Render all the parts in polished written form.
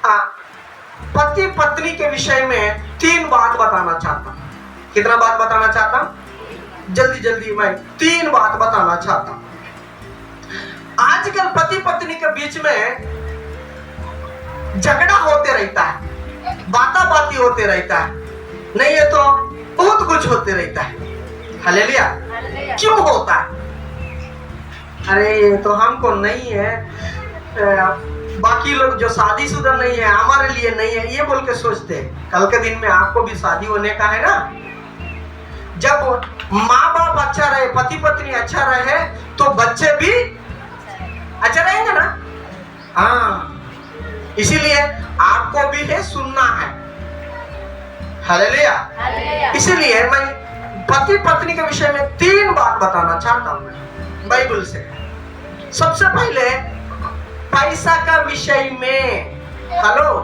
हाँ, पति पत्नी के विषय में 3 बात बताना चाहता हूँ। कितना बात बताना चाहता हूँ? जल्दी जल्दी मैं 3 बात बताना चाहता हूँ। आजकल पति पत्नी के बीच में झगड़ा होते रहता है, बाता बाती होते रहता है, नहीं है तो बहुत कुछ होते रहता है। हालेलुया। क्यों होता है? अरे ये तो हमको नहीं है, बाकी लोग जो शादीशुदा नहीं है हमारे लिए नहीं है, ये बोल के सोचते हैं। कल के दिन में आपको भी शादी होने का है ना। जब माँ बाप अच्छा रहे, पति पत्नी अच्छा रहे, तो बच्चे भी अच्छा रहेंगे ना। हाँ, इसीलिए आपको भी है सुनना है। हालेलुया। इसीलिए मैं पति पत्नी के विषय में 3 बात बताना चाहता हूं मैं बाइबल से। सबसे पहले पैसा का विषय में। हेलो,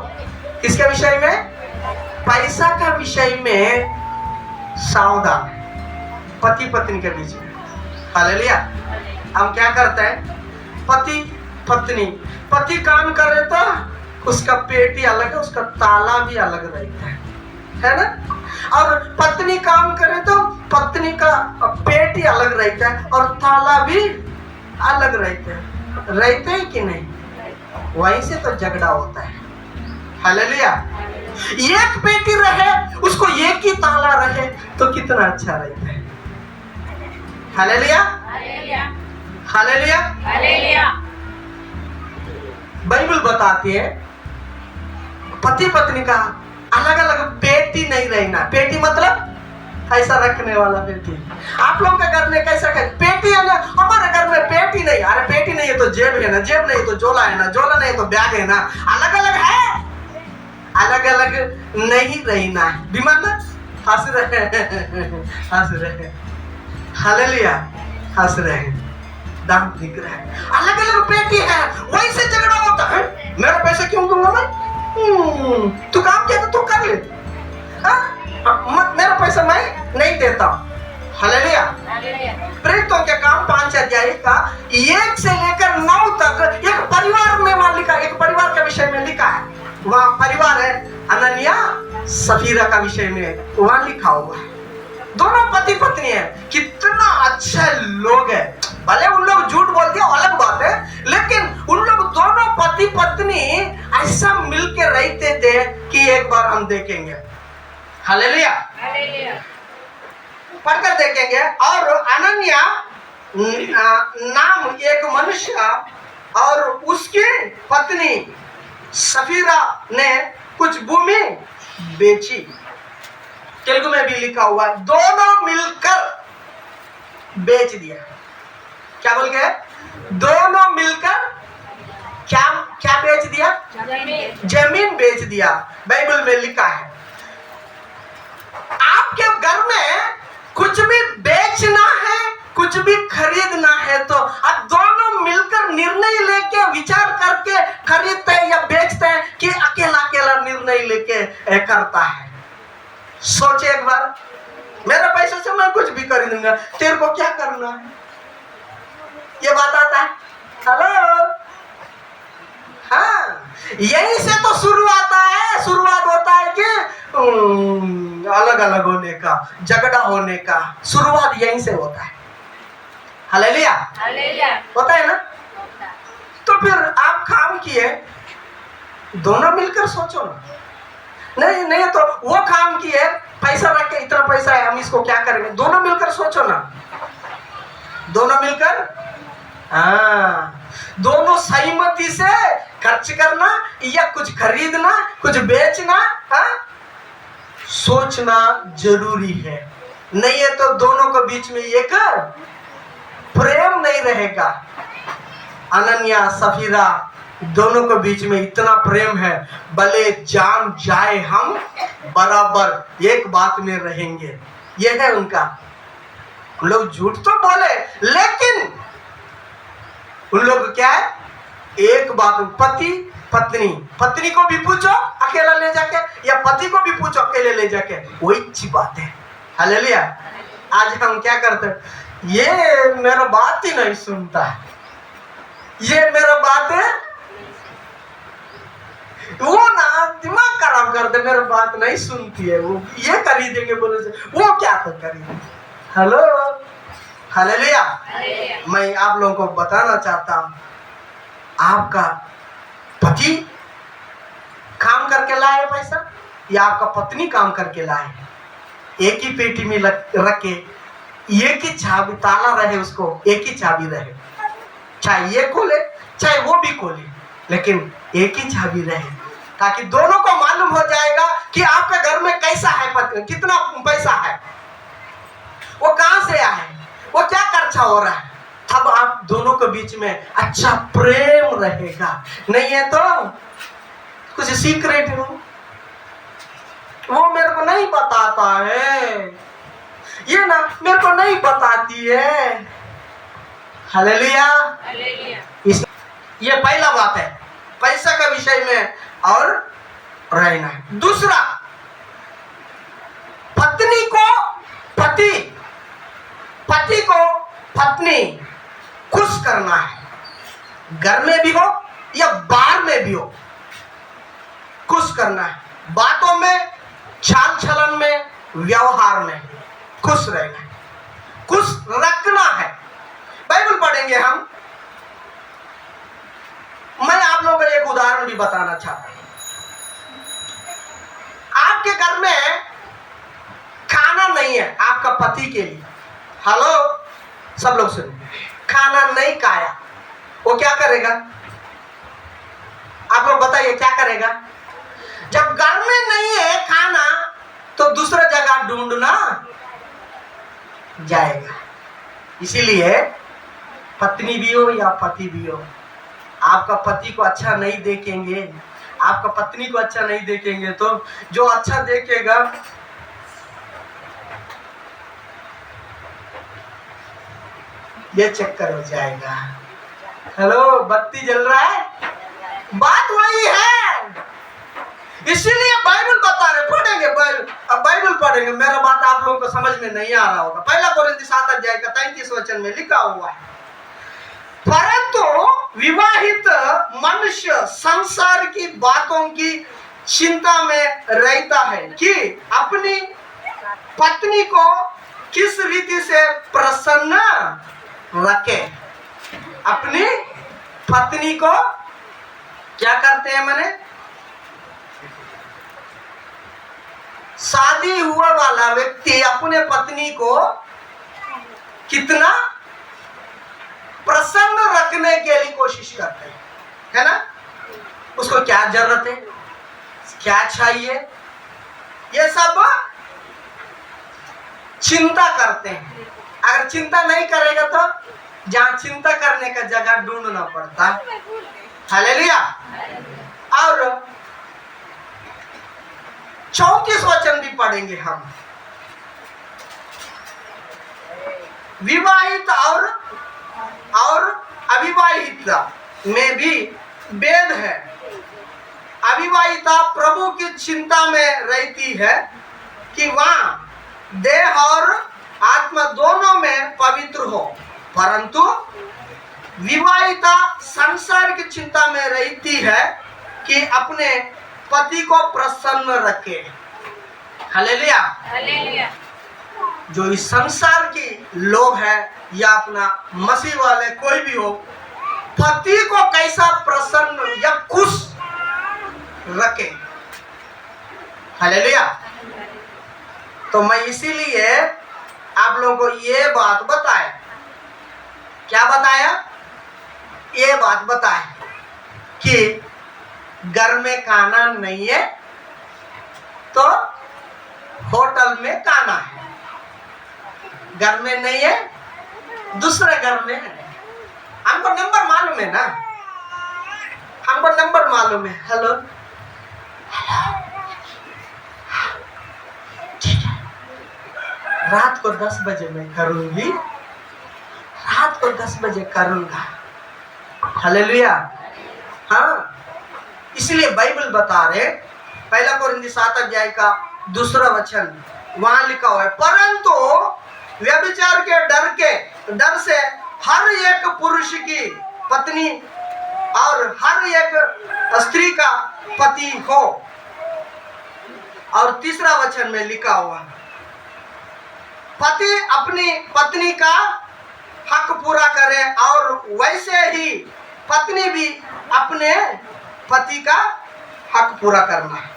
किसके विषय में? पैसा का विषय में सावधान है पति पत्नी के बीच में। हालेलुया। हम क्या करते हैं? पति पत्नी, पति काम कर रहे तो उसका पेट ही अलग है, उसका ताला भी अलग रहता है ना। और पत्नी काम करे तो पत्नी का पेट ही अलग रहता है और ताला भी अलग रहते हैं कि नहीं? वहीं से तो झगड़ा होता है। हालेलुया। एक पेटी रहे, उसको एक ही ताला रहे तो कितना अच्छा रहता है। हालेलुया। हालेलुया। हालेलुया। बाइबल बताती है पति पत्नी का अलग अलग पेटी नहीं रहना। पेटी मतलब ऐसा रखने वाला पेटी। आप लोग के घर में कैसा है? पेटी है ना। हमारे घर में पेटी नहीं। अरे पेटी नहीं है तो जेब है ना, जेब नहीं तो झोला है ना, झोला नहीं तो बैग है ना। अलग अलग है, अलग अलग नहीं रहना है। बीमार ना हंस रहे। हालेलुया। हंस रहे, दाम दिख रहा है। अलग अलग पेटी है, वहीं से झगड़ा होता है। मेरा पैसा क्यों दूंगा मैं? तू काम किया तो तू कर ले। मेरा पैसा मैं नहीं देता। हालेलुया। प्रेरितों के काम 5 अध्याय का 1 से लेकर 9 तक एक परिवार में वहां लिखा, एक परिवार के विषय में लिखा है। वहां परिवार है अनन्या सफीरा का विषय में वहां लिखा हुआ है। दोनों पति पत्नी है, कितना अच्छे लोग है। भले उन लोग झूठ बोलते हैं अलग बात है, लेकिन उन लोग दोनों पति पत्नी ऐसा मिलके रहते थे कि एक बार हम देखेंगे। हालेलुया। पढ़कर देखेंगे। और अनन्या नाम एक मनुष्य और उसकी पत्नी सफीरा ने कुछ भूमि बेची। तेलुगु में भी लिखा हुआ है, दोनों मिलकर बेच दिया। क्या बोल के? दोनों मिलकर क्या बेच दिया? जमीन बेच दिया। बाइबल में लिखा है। आपके घर में कुछ भी बेचना है, कुछ भी खरीदना है तो अब दोनों मिलकर निर्णय लेके विचार करके खरीदते हैं या बेचते हैं कि अकेला अकेला निर्णय लेके करता है। सोचे एक बार, मेरा पैसा से मैं कुछ भी खरीदूंगा, तेरे को क्या करना है? ये बात आता है। हेलो। हाँ, यहीं से तो शुरुआत होता है कि अलग अलग होने का, झगड़ा होने का शुरुआत यहीं से होता है। हालेलुया। होता है ना। तो फिर आप काम किए, दोनों मिलकर सोचो ना। नहीं तो वो काम किए, पैसा रख के इतना पैसा है हम इसको क्या करेंगे, दोनों मिलकर सोचो ना। दोनों मिलकर दोनों सहमति से खर्च करना या कुछ खरीदना, कुछ बेचना, सोचना जरूरी है। नहीं है तो दोनों के बीच में एक प्रेम नहीं रहेगा। अनन्या सफीरा दोनों के बीच में इतना प्रेम है, भले जान जाए हम बराबर एक बात में रहेंगे। यह है उनका। उन लोग झूठ तो बोले, लेकिन उन लोग क्या है? एक बात, पति पत्नी को भी पूछो अकेला ले जाके, या पति को भी पूछो अकेले ले जाके, वही अच्छी बात है। हालेलुया। आज हम क्या करते हैं? ये मेरा बात ही नहीं सुनता है, ये मेरा बात है, वो ना कर दे, मेरी बात नहीं सुनती है, वो ये खरीदेंगे बोले से, वो क्या तो खरीदे। Hello, hallelujah. मैं आप लोगों को बताना चाहता हूं, आपका पति काम करके लाए पैसा या आपका पत्नी काम करके लाए, एक ही पेटी में रख के एक ही चाबी, ताला रहे उसको एक ही चाबी रहे, चाहे ये खोले चाहे वो भी खोले, लेकिन एक ही चाबी रहे, ताकि दोनों को मालूम हो जाएगा कि आपके घर में कैसा है, कितना पैसा है, वो कहां से आया है, वो क्या खर्चा हो रहा है। तब आप दोनों के बीच में अच्छा प्रेम रहेगा। नहीं है तो कुछ सीक्रेट हो, वो मेरे को नहीं बताता है, ये ना मेरे को नहीं बताती है। हालेलुया। ये पहला बात है, पैसा का विषय में और रहना है। दूसरा, पत्नी को पति को पत्नी खुश करना है, घर में भी हो या बाहर में भी हो, खुश करना है, बातों में, चाल चलन में, व्यवहार में खुश रहना है, खुश रखना है। बाइबल पढ़ेंगे हम, मैं आप लोगों को एक उदाहरण भी बताना चाहता हूं। आपके घर में खाना नहीं है आपका पति के लिए, हेलो सब लोग सुनिए, खाना नहीं खाया, वो क्या करेगा? आप लोग बताइए क्या करेगा? जब घर में नहीं है खाना तो दूसरा जगह ढूंढना जाएगा। इसीलिए पत्नी भी हो या पति भी हो, आपका पति को अच्छा नहीं देखेंगे, आपका पत्नी को अच्छा नहीं देखेंगे, तो जो अच्छा देखेगा ये चक्कर हो जाएगा। हेलो, बत्ती जल रहा है, बात वही है। इसीलिए बाइबल बता रहे, पढ़ेंगे बाइबल पढ़ेंगे, मेरा बात आप लोगों को समझ में नहीं आ रहा होगा। पहला कोरिन्थी 7:33 में लिखा हुआ है, परंतु विवाहित मनुष्य संसार की बातों की चिंता में रहता है कि अपनी पत्नी को किस रीति से प्रसन्न रखे। अपनी पत्नी को क्या करते हैं? मैंने शादी हुआ वाला व्यक्ति अपने पत्नी को कितना प्रसन्न रखने के लिए कोशिश करते हैं, है ना? उसको क्या जरूरत है, क्या चाहिए, ये सब चिंता करते हैं। अगर चिंता नहीं करेगा तो जहां चिंता करने का जगह ढूंढना पड़ता है। हालेलुया। और 34 वचन भी पढ़ेंगे हम। विवाहित और अविवाहिता में भी भेद है। अविवाहिता प्रभु की चिंता में रहती है कि वहां देह और आत्मा दोनों में पवित्र हो, परंतु विवाहिता संसार की चिंता में रहती है कि अपने पति को प्रसन्न रखे। हालेलुया। हालेलुया। जो इस संसार के लोग हैं या अपना मसीह वाले कोई भी हो, पति को कैसा प्रसन्न या खुश रखे। हालेलुया। तो मैं इसीलिए आप लोगों को ये बात बताया, क्या बताया? ये बात बताया कि घर में खाना नहीं है तो होटल में खाना है, घर में नहीं है दूसरे घर में है। हमको नंबर मालूम है ना, हमको नंबर मालूम है। हेलो, ठीक है, रात को 10 बजे मैं करूंगी, रात को 10 बजे करूंगा। हालेलुया। हाँ, इसलिए बाइबल बता रहे, पहला कोरिन्थी 7:2 वहां लिखा हुआ है, परंतु व्यभिचार के डर से हर एक पुरुष की पत्नी और हर एक स्त्री का पति हो। और तीसरा वचन में लिखा हुआ है, पति अपनी पत्नी का हक पूरा करे और वैसे ही पत्नी भी अपने पति का हक पूरा करना है।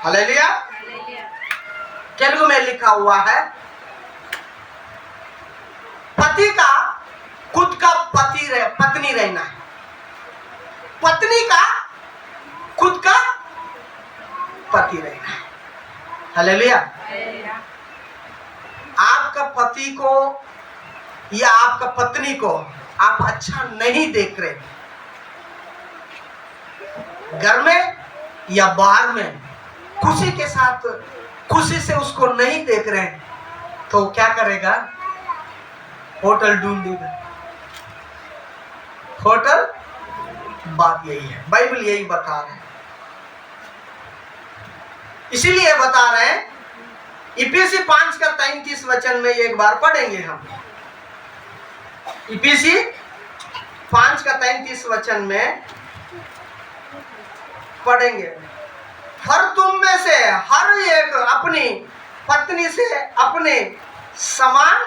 हालेलुया। तेलुगु में लिखा हुआ है, पति का खुद का पत्नी रहना है, पत्नी का खुद का पति रहना है। हालेलुया। आपका पति को या आपका पत्नी को आप अच्छा नहीं देख रहे, घर में या बाहर में खुशी के साथ खुशी से उसको नहीं देख रहे, तो क्या करेगा? होटल ढूंढेगा। होटल, बात यही है, बाइबल यही बता रहे हैं। इसीलिए बता रहे हैं, इफिसी 5 का 33 वचन में एक बार पढ़ेंगे हम। इफिसी 5 का 33 वचन में पढ़ेंगे, हर तुम में से हर एक अपनी पत्नी से अपने समान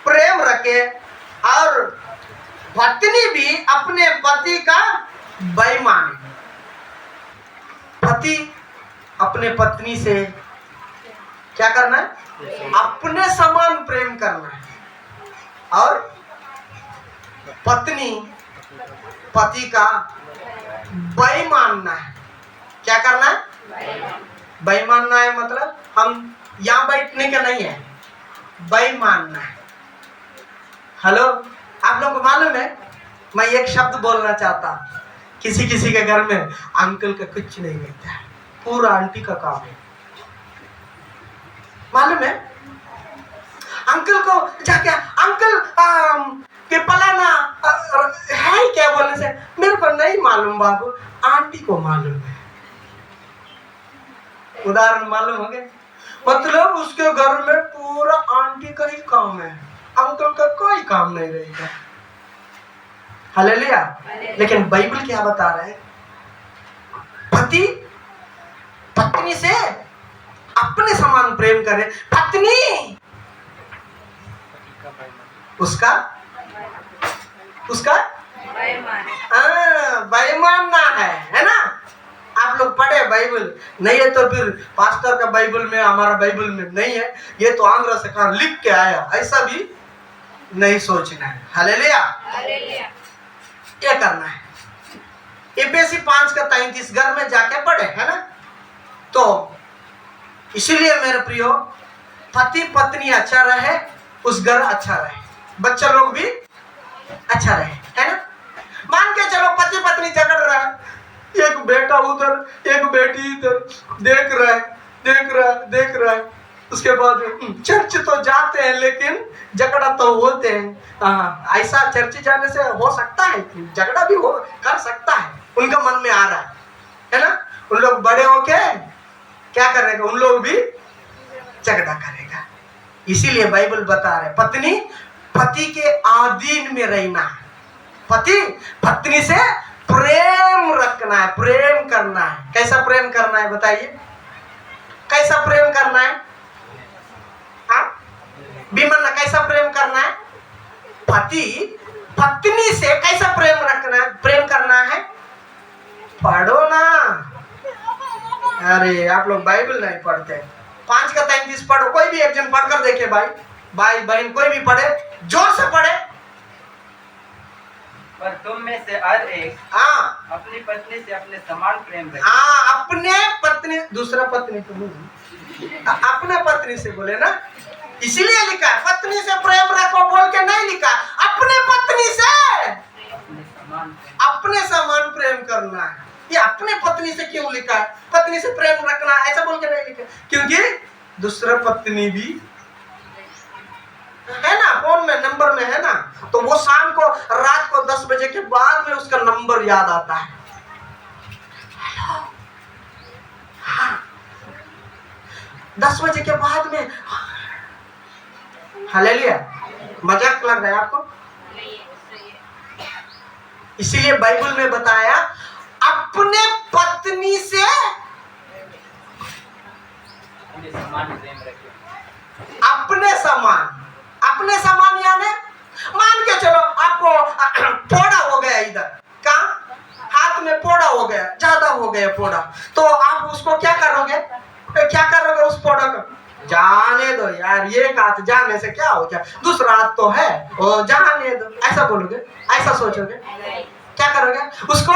प्रेम रखे और पत्नी भी अपने पति का भय माने। पति अपने पत्नी से क्या करना है? अपने समान प्रेम करना है, और पत्नी पति का भय मानना है। क्या करना है? भय मानना है, मतलब हम यहां बैठने का नहीं है, भय मानना है। हेलो, आप लोगों को मालूम है, मैं एक शब्द बोलना चाहता हूं, किसी किसी के घर में अंकल का कुछ नहीं रहता है, पूरा आंटी का काम है। मालूम है, अंकल को जाके अंकल के पलाना है क्या बोलने से, मेरे को नहीं मालूम बाबू, आंटी को मालूम है। उदाहरण मालूम हो गया? मतलब उसके घर में पूरा आंटी का ही काम है, अंकल का कोई काम नहीं रहेगा। हालेलुया। लेकिन बाइबल क्या बता रहा है? पति पत्नी से अपने समान प्रेम करे, पत्नी उसका बेईमानना है ना? आप लोग पढ़े बाइबल? नहीं है तो फिर पास्टर का बाइबल में, हमारा बाइबल में नहीं है, ये तो आंध्र से कहां लिख के आया, ऐसा भी नहीं सोचना है। हालेलुया। क्या करना है? इफिसी 5 का 33 घर में जाके पढ़े, है ना? तो इसीलिए मेरे प्रियो, पति पत्नी अच्छा रहे, उस घर अच्छा रहे, बच्चा लोग भी अच्छा रहे, है ना? मान के चलो पति पत्नी झगड़ रहा है, एक बेटा उधर एक बेटी इधर, देख रहा है, उसके बाद चर्च तो जाते हैं लेकिन झगड़ा तो होते हैं। ऐसा चर्च जाने से हो सकता है, झगड़ा भी हो कर सकता है, उनका मन में आ रहा है ना? उन लोग बड़े होके क्या करेगा? उन लोग भी झगड़ा करेगा। इसीलिए बाइबल बता रहे, पत्नी पति के अधीन में रहना है, पति पत्नी से प्रेम रखना है, प्रेम करना है। कैसा प्रेम करना है बताइए? कैसा प्रेम करना है? भीमन्ना, कैसा प्रेम करना है? पति पत्नी से कैसा प्रेम रखना है, प्रेम करना है? पढ़ो ना। अरे आप लोग बाइबल नहीं पढ़ते। 5 का 33 पढ़ो, कोई भी एक जन पढ़कर देखे, भाई बहन कोई भी पढ़े, जोर से पढ़े। पर तुम में से हर एक अपनी पत्नी से अपने समान प्रेम रखे। अपने पत्नी, दूसरा पत्नी तो नहीं, अपने पत्नी से बोले ना, इसीलिए लिखा है पत्नी से प्रेम रखो बोल के नहीं लिखा, अपने पत्नी से अपने समान प्रेम करना है। ये अपने पत्नी से क्यों लिखा है? पत्नी से प्रेम रखना ऐसा बोल के नहीं लिखा, क्योंकि दूसरा पत्नी भी है ना, फोन में नंबर में है ना, तो वो शाम को रात को 10 बजे के बाद में उसका नंबर याद आता है। हेलो, हाँ, 10 बजे के बाद में। हालेलुया। मजाक लग रहा है आपको? इसीलिए बाइबल में बताया, अपने पत्नी से समान प्रेम रखें। अपने समान यानी मान के चलो आपको फोड़ा हो गया इधर, कहाँ हाथ में फोड़ा हो गया, ज्यादा हो गया फोड़ा, तो आप उसको क्या करोगे उस फोड़ा को? जाने दो यार, ये हाथ जाने से क्या हो गया, दूसरा हाथ तो है, वो जाने दो, ऐसा बोलोगे? ऐसा सोचोगे? क्या करोगे उसको?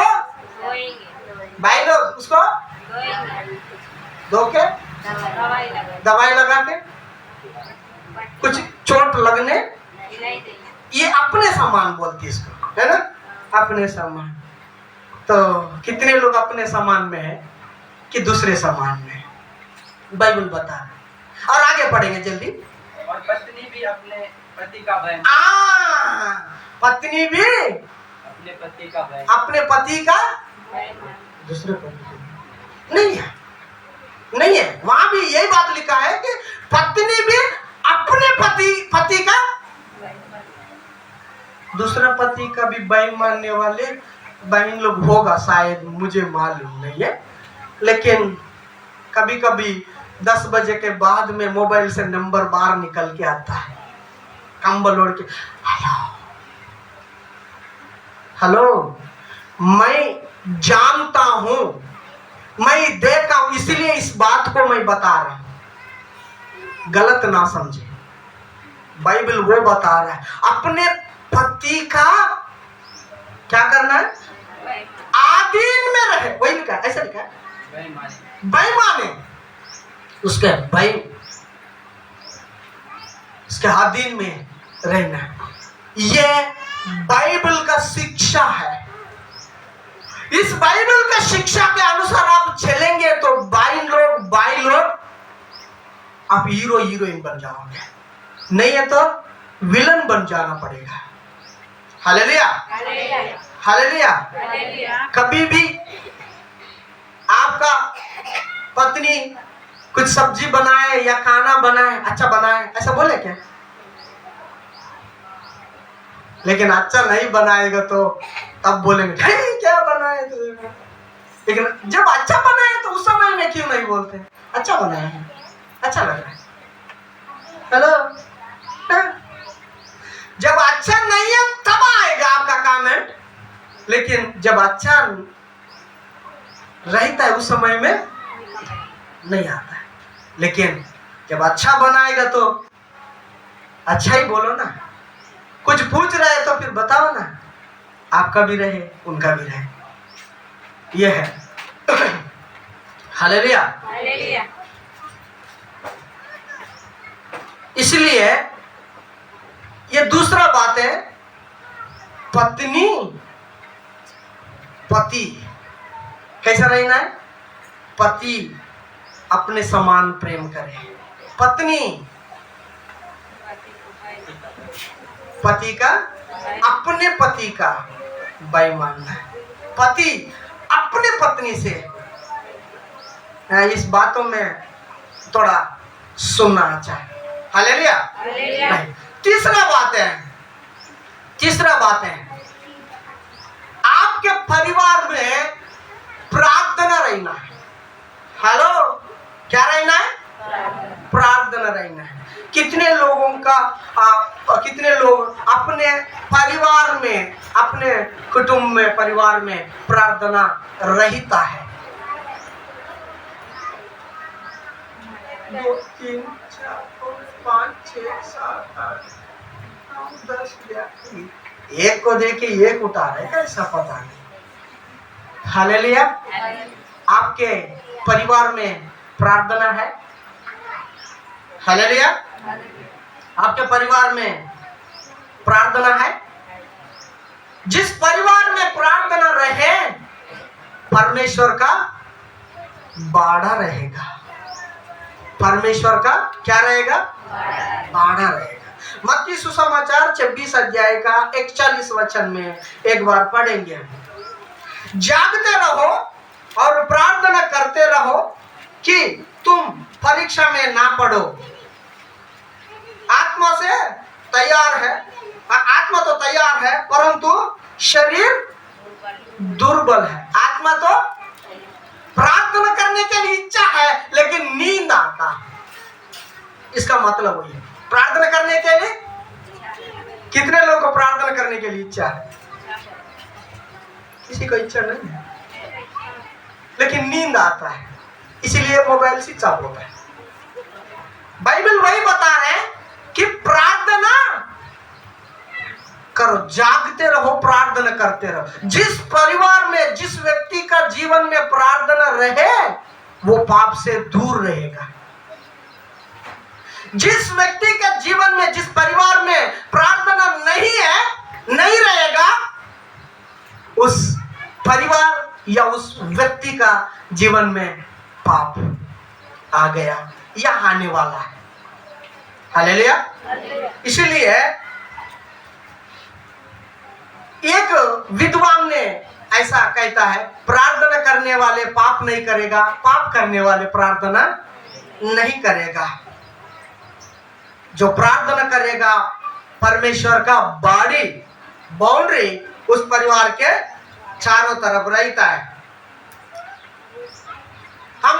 भाई लोग उसको धो के दवाई लगा के कुछ चोट लगने, ये अपने सामान बोलती है इसको, है ना? अपने सामान। तो कितने लोग अपने सामान में है कि दूसरे सामान में है? बाइबल बता रहा है। और आगे पढ़ेंगे जल्दी। और पत्नी भी अपने पति का बहन, पत्नी भी अपने पति का बहन, अपने पति का, दूसरे पति नहीं है। वहां भी यही बात लिखा है कि पत्नी भी अपने पति का, दूसरा पति का भी बहन मानने वाले बहन लोग होगा शायद, मुझे मालूम नहीं है, लेकिन कभी कभी 10 बजे के बाद में मोबाइल से नंबर बाहर निकल के आता है, कंबल ओढ़ के, हेलो, मैं जानता हूं, मैं देखा हूं, इसलिए इस बात को मैं बता रहा हूं, गलत ना समझे। बाइबल वो बता रहा है अपने पति का क्या करना है, आधीन में रहे, वही लिखा है, ऐसा लिखा है, बेईमानी उसके उसके अधीन में रहना है। ये बाइबल का शिक्षा है। इस बाइबल का शिक्षा के अनुसार आप चलेंगे तो भाई लोग आप हीरोइन बन जाओगे, नहीं है तो विलन बन जाना पड़ेगा। Hallelujah, hallelujah. कभी भी आपका पत्नी कुछ सब्जी बनाए या खाना बनाए, अच्छा बनाए, ऐसा बोले क्या? लेकिन अच्छा नहीं बनाएगा तो तब बोलेंगे क्या बनाए तू। लेकिन जब अच्छा बनाए तो उस समय में क्यों नहीं बोलते अच्छा बनाया है, अच्छा लग रहा है, हेलो। जब अच्छा नहीं है तब आएगा आपका कमेंट, लेकिन जब अच्छा रहता है उस समय में नहीं आता है। लेकिन जब अच्छा बनाएगा तो अच्छा ही बोलो ना। कुछ पूछ रहे तो फिर बताओ ना, आपका भी रहे उनका भी रहे, ये है। हालेलुया। इसलिए ये दूसरा बात है, पत्नी पति कैसा रहना है? पति अपने समान प्रेम करे, पत्नी पति का, अपने पति का भाई मानना है। पति अपने पत्नी से, इस बातों में थोड़ा सुनना अच्छा है। हालेलुया। तीसरा बात है आपके परिवार में प्रार्थना रहना है। हेलो, क्या रहना है? प्रार्थना रहना है। कितने लोग अपने परिवार में, अपने कुटुंब में, परिवार में प्रार्थना रहता है? 2 3 4 5 6 7 8 9 10 11, एक को देखे एक उठा रहे, कैसा पता नहीं। हालेलुया। आपके परिवार में प्रार्थना है? हालेलुया। आपके परिवार में प्रार्थना है? जिस परिवार में प्रार्थना रहे, परमेश्वर का बाड़ा रहेगा। परमेश्वर का क्या रहेगा? बाड़ा रहेगा। मत्ती सुसमाचार 26 अध्याय का 41 वचन में एक बार पढ़ेंगे। जागते रहो और प्रार्थना करते रहो कि तुम परीक्षा में ना पड़ो। आत्मा से तैयार है, आत्मा तो तैयार है परंतु शरीर दुर्बल है। आत्मा तो प्रार्थना करने के लिए इच्छा है लेकिन नींद आता है। इसका मतलब वही है। प्रार्थना करने के लिए कितने लोगों को प्रार्थना करने के लिए इच्छा है? किसी को इच्छा नहीं है, लेकिन नींद आता है, इसीलिए मोबाइल स्विच ऑफ होता है। बाइबल वही बता रहे हैं कि प्रार्थना करो, जागते रहो, प्रार्थना करते रहो। जिस परिवार में, जिस व्यक्ति का जीवन में प्रार्थना रहे, वो पाप से दूर रहेगा। जिस व्यक्ति के जीवन में, जिस परिवार में प्रार्थना नहीं है, नहीं रहेगा, उस परिवार या उस व्यक्ति का जीवन में पाप आ गया या आने वाला है। हालेलुया। इसलिए एक विद्वान ने ऐसा कहता है, प्रार्थना करने वाले पाप नहीं करेगा, पाप करने वाले प्रार्थना नहीं करेगा। जो प्रार्थना करेगा, परमेश्वर का बॉडी बाउंड्री उस परिवार के चारों तरफ रहता है। हम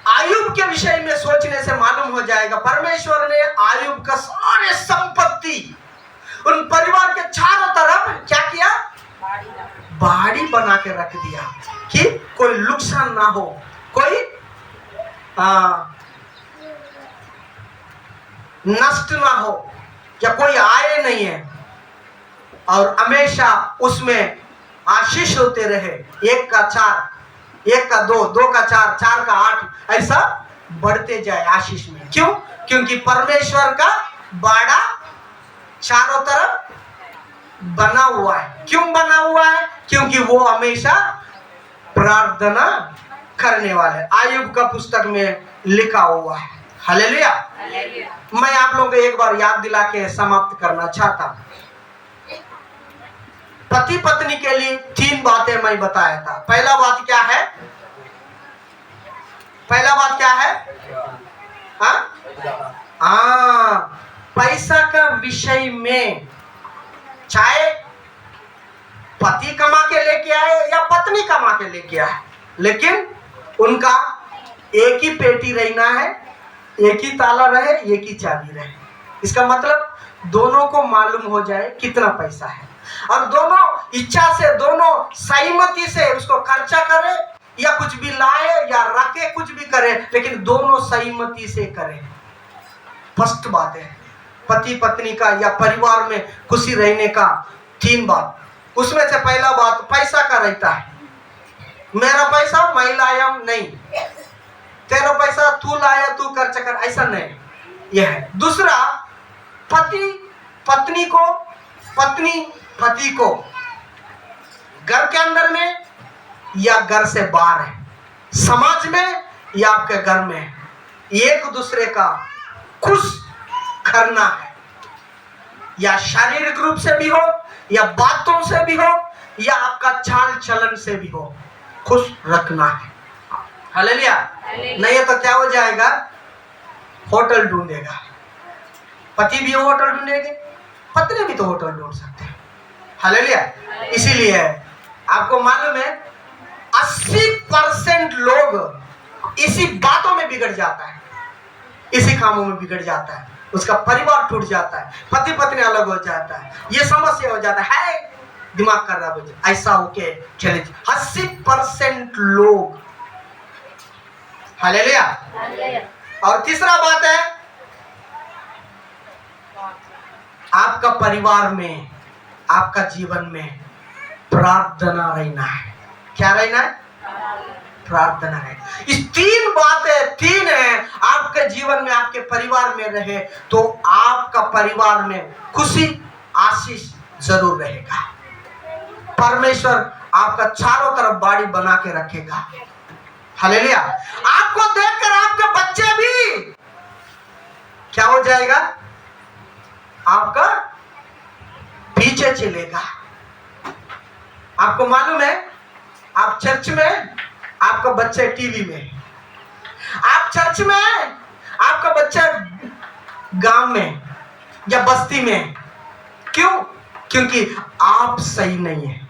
आयुब के विषय में सोचने से मालूम हो जाएगा, परमेश्वर ने आयुब का सारे संपत्ति उन परिवार के चारों तरफ क्या किया? बाड़ी बना के रख दिया कि कोई नुकसान ना हो, कोई नष्ट ना हो, या कोई आए नहीं है, और हमेशा उसमें आशीष होते रहे। 1 का 4, 1 का 2, 2 का 4, 4 का 8, ऐसा बढ़ते जाए आशीष में। क्यों? क्योंकि परमेश्वर का बाड़ा चारों तरफ बना हुआ है। क्यों बना हुआ है? क्योंकि वो हमेशा प्रार्थना करने वाले। आयुब का पुस्तक में लिखा हुआ है। हालेलुया। मैं आप लोगों को एक बार याद दिला के समाप्त करना चाहता हूं। पति पत्नी के लिए 3 बातें मैं बताया था। पहला बात क्या है? पहला बात क्या है? पैसा का विषय में, चाहे पति कमा के लेके आए या पत्नी कमा के लेके आए, लेकिन उनका एक ही पेटी रहना है, एक ही ताला रहे, एक ही चाबी रहे। इसका मतलब दोनों को मालूम हो जाए कितना पैसा है, और दोनों इच्छा से, दोनों सहमति से उसको खर्चा करे, या कुछ भी लाए या रखे, कुछ भी करे, लेकिन दोनों सहमति से करें। फर्स्ट बात है पति पत्नी का या परिवार में खुशी रहने का 3 बात। उसमें से पहला बात पैसा का रहता है। मेरा पैसा मैं लाया नहीं, तेरा पैसा तू लाया तू खर्च कर, ऐसा नहीं। यह है। दूसरा, पति पत्नी को, पत्नी पति को, घर के अंदर में या घर से बाहर है, समाज में या आपके घर में, एक दूसरे का खुश करना है। या शारीरिक रूप से भी हो, या बातों से भी हो, या आपका चाल चलन से भी हो, खुश रखना है। हालेलुया। नहीं तो क्या हो जाएगा? होटल ढूंढेगा। पति भी होटल ढूंढेंगे, पत्नी भी तो होटल ढूंढ सकते हैं। हालेलुया। इसीलिए आपको मालूम है 80% लोग इसी बातों में बिगड़ जाता है, इसी कामों में बिगड़ जाता है, उसका परिवार टूट जाता है, पति पत्नी अलग हो जाता है, ये समस्या हो जाता है, दिमाग खराब हो जाता है, ऐसा होके चले। 80% लोग। हालेलुया। और तीसरा बात है, आपका परिवार में, आपका जीवन में प्रार्थना रहना है। क्या रहना है? प्रार्थना है। इस 3 बातें 3 है, आपके जीवन में, आपके परिवार में रहे तो आपका परिवार में खुशी, आशीष जरूर रहेगा। परमेश्वर आपका चारों तरफ बाड़ी बना के रखेगा। हालेलुया। आपको देखकर आपके बच्चे भी क्या हो जाएगा? आपका पीछे चलेगा। आपको मालूम है, आप चर्च में, आपका बच्चा टीवी में, आप चर्च में, आपका बच्चा गांव में या बस्ती में। क्यों? क्योंकि आप सही नहीं है।